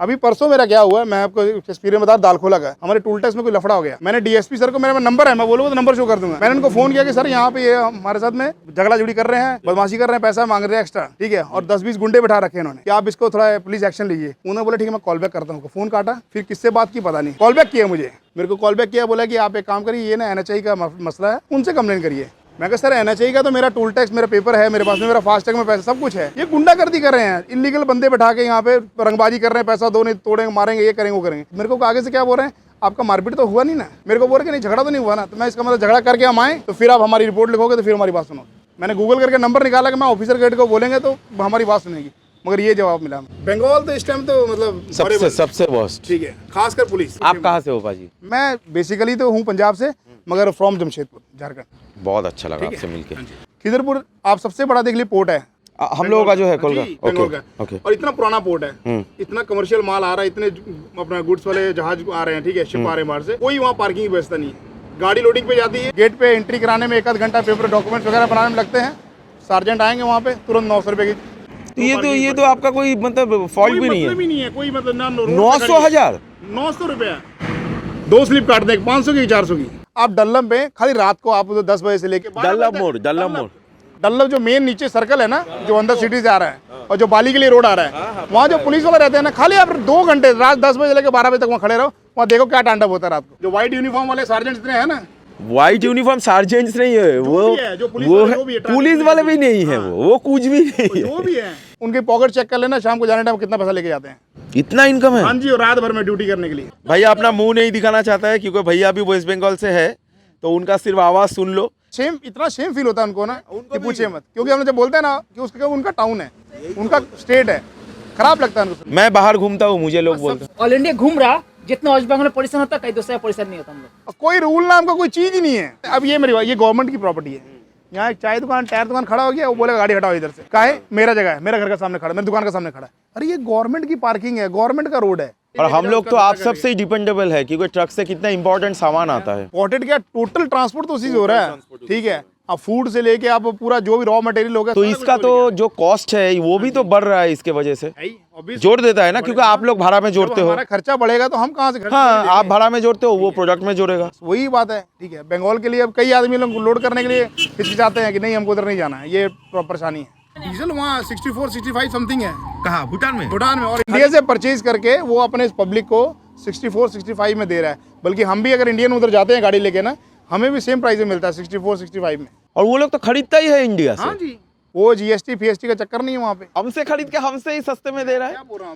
अभी परसों मेरा क्या हुआ है, मैं आपको एक्सपीरियंस बता, दाल खोला गया, हमारे टूल टैक्स में कोई लफड़ा हो गया। मैंने डीएसपी सर को, मेरा नंबर है, मैं बोलूँगा तो नंबर शो कर दूंगा। मैंने उनको फोन किया कि सर यहाँ पे ये हमारे साथ में झगड़ा झुड़ी कर रहे हैं, बदमाशी कर रहे हैं, पैसा मांग रहे हैं एक्स्ट्रा, ठीक है, और 10-20 गुंडे बैठा रखे इन्होंने कि आप इसको थोड़ा पुलिस एक्शन लीजिए। उन्होंने बोला ठीक है मैं कॉल बैक करता हूँ। फोन काटा, फिर किससे बात की पता नहीं, कॉल बैक किया मुझे, मेरे को कॉल बैक किया, बोला कि आप एक काम करिए, ये ना एनएचआई का मसला है, उनसे कंप्लेन करिए। मैं कहा सर एनएचआई का तो मेरा टोल टैक्स, मेरा पेपर है मेरे पास में, मेरा फास्टैग में पैसा सब कुछ है, ये गुंडागर्दी कर रहे हैं, इलीगल बंदे बैठा के यहाँ पे रंगबाजी कर रहे हैं, पैसा दो नहीं तोड़ेंगे, मारेंगे, ये करेंगे वो करेंगे। मेरे को आगे से क्या बोल रहे हैं, आपका मारपीट तो हुआ नहीं ना, मेरे को बोल रहे कि नहीं झगड़ा तो नहीं हुआ ना, तो मैं इसका मतलब झगड़ा करके हम आए तो फिर आप हमारी रिपोर्ट लिखोगे तो फिर हमारी बात सुनो। मैंने गूगल करके नंबर निकाला कि मैं ऑफिसर गेट को बोलेंगे तो हमारी बात सुनेगी, मगर ये जवाब मिला। बंगाल तो इस टाइम तो मतलब सबसे वर्स्ट, ठीक है, खासकर पुलिस। आप कहाँ से हो पाजी? मैं बेसिकली तो हूँ पंजाब से, मगर फ्रॉम जमशेदपुर, झारखंड। बहुत अच्छा लगा आपसे मिलके। खिदरपुर आप सबसे बड़ा देख ली पोर्ट है हम लोगों का जो है कोलगा, बंगाल का, ओके। और इतना पुराना पोर्ट है, इतना कमर्शियल माल आ रहा है, इतने अपना गुड्स वाले जहाज आ रहे हैं, ठीक है, शिप आ रहे हैं बाहर से, कोई वहाँ पार्किंग की व्यवस्था नहीं है। गाड़ी लोडिंग पे जाती है, गेट पे एंट्री कराने में 1-आध घंटा पेपर डॉक्यूमेंट्स वगैरह बनाने में लगते हैं, सार्जेंट आएंगे वहाँ पे तुरंत 900 रुपए की। तो ये तो आपका कोई मतलब फॉल्ट भी नहीं है, कोई मतलब ना 900,000 रुपया, 2 स्लिप काट दें, 500 की 400 की। आप डल्लम पे खाली रात को आप 10 बजे से लेके डल्लम जो मेन नीचे सर्कल है ना, जो अंदर सिटी से आ रहा है और जो बाली के लिए रोड आ रहा है, वहाँ जो पुलिस वाले रहते हैं ना, खाली आप 2 घंटे रात 10 बजे लेके 12 बजे तक वहाँ खड़े रहो, वहाँ देखो क्या टांडव होता है रात को। जो व्हाइट यूनिफॉर्म वाले सार्जेंट इतने हैं ना, व्हाइट यूनिफॉर्म सार्जेंट्स नहीं है वो पुलिस वाले भी नहीं है, वो कुछ भी नहीं जो भी है, उनके पॉकेट चेक कर लेना, शाम को जाने टाइम कितना पैसा लेके जाते हैं। इतना इनकम है? हाँ जी, और रात भर में ड्यूटी करने के लिए। भैया अपना मुंह नहीं दिखाना चाहता है क्योंकि भैया भी वेस्ट बंगाल से है, तो उनका सिर्फ आवाज सुन लो। शेम, इतना शेम फील होता है उनको ना कि पूछिए मत, क्योंकि हम जब बोलते हैं ना कि उसका उनका टाउन है, उनका स्टेट है, खराब लगता है उनको। मैं बाहर घूमता हूँ, मुझे लोग बोलते हैं ऑल इंडिया घूम रहा, जितना वेस्ट बंगाल में परेशान होता है कहीं दूसरा परेशान नहीं होता हम लोग। कोई रूल नाम का कोई चीज ही नहीं है। अब ये मेरी ये गवर्नमेंट की प्रॉपर्टी है, यहाँ एक चाय दुकान, टायर दुकान खड़ा हो गया, वो बोलेगा गाड़ी हटाओ इधर से, का है मेरा जगह है, मेरा घर का सामने खड़ा है, मेरी दुकान के सामने खड़ा है। अरे ये गवर्नमेंट की पार्किंग है, गवर्नमेंट का रोड है। और हम लोग तो आप सबसे ही डिपेंडेबल है क्योंकि ट्रक से कितना इंपॉर्टेंट सामान आता है। इंपॉर्टेंट क्या, टोटल ट्रांसपोर्ट तो उसी से हो रहा है, ठीक है। अब फूड से लेके आप पूरा जो भी रॉ मटेरियल होगा, तो इसका तो जो कॉस्ट है वो भी तो बढ़ रहा है इसके वजह से, जोड़ देता है ना, क्योंकि आप लोग भाड़ा में जोड़ते हो। हमारा खर्चा बढ़ेगा तो हम कहाँ से हाँ, आप भाड़ा में जोड़ते हो, वो प्रोडक्ट में जोड़ेगा, वही बात है, ठीक है। बंगाल के लिए अब कई आदमी लोग लोड करने के लिए हिचकिचाते हैं कि नहीं हमको उधर नहीं जाना है, ये परेशानी है। डीजल वहाँ 64-65 समथिंग है। कहाँ? भूटान में? भूटान में, और इंडिया से परचेज करके वो अपने पब्लिक को 64-65 में दे रहा है। बल्कि हम भी अगर इंडियन उधर जाते हैं गाड़ी लेके ना, हमें भी सेम प्राइस में मिलता है 64-65 में। और वो लोग तो खरीदता ही है इंडिया से। हाँ जी, वो जीएसटी फीएसटी का चक्कर नहीं है वहाँ पे, हमसे खरीद के हमसे ही सस्ते में दे रहा है।